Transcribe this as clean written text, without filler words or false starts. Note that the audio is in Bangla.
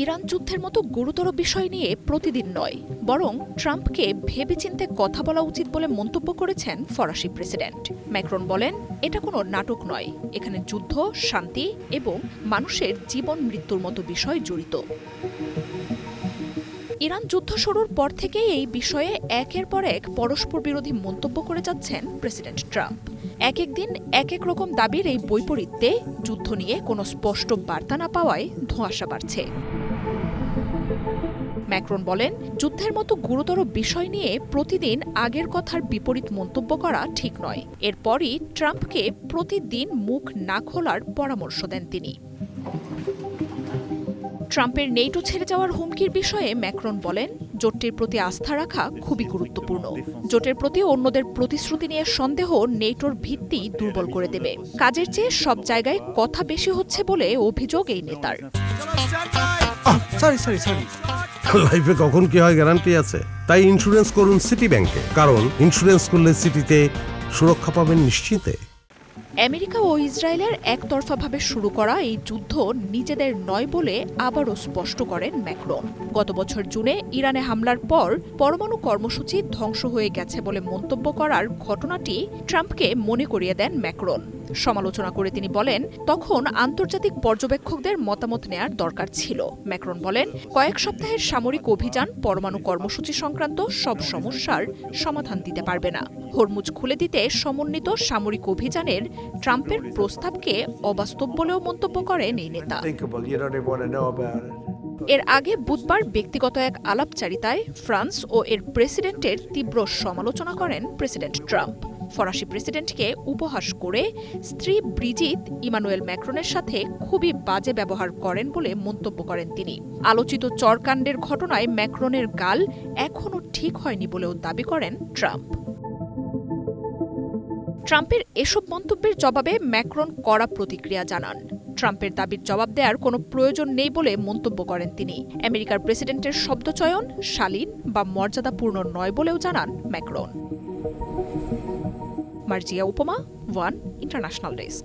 ইরান যুদ্ধের মতো গুরুতর বিষয় নিয়ে প্রতিদিন নয়, বরং ট্রাম্পকে ভেবেচিন্তে কথা বলা উচিত বলে মন্তব্য করেছেন ফরাসি প্রেসিডেন্ট। ম্যাক্রন বলেন, এটা কোনো নাটক নয়, এখানে যুদ্ধ, শান্তি এবং মানুষের জীবন মৃত্যুর মতো বিষয় জড়িত। ইরান যুদ্ধ শুরুর পর থেকেই এই বিষয়ে একের পর এক পরস্পর বিরোধী মন্তব্য করে যাচ্ছেন প্রেসিডেন্ট ট্রাম্প। এক একদিন এক এক রকম দাবির এই বৈপরীত্যে যুদ্ধ নিয়ে কোনো স্পষ্ট বার্তা না পাওয়ায় ধোঁয়াশা বাড়ছে। ম্যাক্রন বলেন, যুদ্ধের মতো গুরুতর বিষয় নিয়ে প্রতিদিন আগের কথার বিপরীত মন্তব্য করা ঠিক নয়। এরপরই ট্রাম্পকে প্রতিদিন মুখ না খোলার পরামর্শ দেন তিনি। ট্রাম্পের নেটো ছেড়ে যাওয়ার হুমকির বিষয়ে ম্যাক্রন বলেন, জোটটির প্রতি আস্থা রাখা খুবই গুরুত্বপূর্ণ। জোটের প্রতি অন্যদের প্রতিশ্রুতি নিয়ে সন্দেহ নেটোর ভিত্তি দুর্বল করে দেবে। কাজের চেয়ে সব জায়গায় কথা বেশি হচ্ছে বলে অভিযোগ এই নেতার। লাইফে কখন কি হয় গ্যারান্টি আছে? তাই ইন্স্যুরেন্স করুন সিটি ব্যাংকে, কারণ ইন্স্যুরেন্স করলে সিটিতে সুরক্ষা পাবেন নিশ্চিতে। আমেরিকা ও ইসরায়েলের একতরফাভাবে শুরু করা এই যুদ্ধ নিজেদের নয় বলে আবারও স্পষ্ট করেন ম্যাক্রন। গত বছর জুনে ইরানে হামলার পর পরমাণু কর্মসূচি ধ্বংস হয়ে গেছে বলে মন্তব্য করার ঘটনাটি ট্রাম্পকে মনে করিয়ে দেন ম্যাক্রন। সমালোচনা করে তিনি বলেন, তখন আন্তর্জাতিক পর্যবেক্ষকদের মতামত নেয়ার দরকার ছিল। ম্যাক্রন বলেন, কয়েক সপ্তাহের সামরিক অভিযান পরমাণু কর্মসূচি সংক্রান্ত সব সমস্যার সমাধান দিতে পারবে না। হরমুজ খুলে দিতে সমন্বিত সামরিক অভিযানের ট্রাম্পের প্রস্তাবকে অবাস্তব বলেও মন্তব্য করেন এই নেতা। এর আগে বুধবার ব্যক্তিগত এক আলাপচারিতায় ফ্রান্স ও এর প্রেসিডেন্টের তীব্র সমালোচনা করেন প্রেসিডেন্ট ট্রাম্প। ফরাসি প্রেসিডেন্টকে উপহাস করে স্ত্রী ব্রিজিত ইমানুয়েল ম্যাক্রনের সাথে খুবই বাজে ব্যবহার করেন বলে মন্তব্য করেন তিনি। আলোচিত চরকাণ্ডের ঘটনায় ম্যাক্রনের গাল এখনও ঠিক হয়নি বলেও দাবি করেন ট্রাম্প। ট্রাম্পের এসব মন্তব্যের জবাবে ম্যাক্রন কড়া প্রতিক্রিয়া জানান। ট্রাম্পের দাবির জবাব দেওয়ার কোনো প্রয়োজন নেই বলে মন্তব্য করেন তিনি। আমেরিকার প্রেসিডেন্টের শব্দচয়ন শালীন বা মর্যাদাপূর্ণ নয় বলেও জানান ম্যাক্রন। মার্জিয়া উপমা, ওয়ান ইন্টারন্যাশনাল ডেস্ক।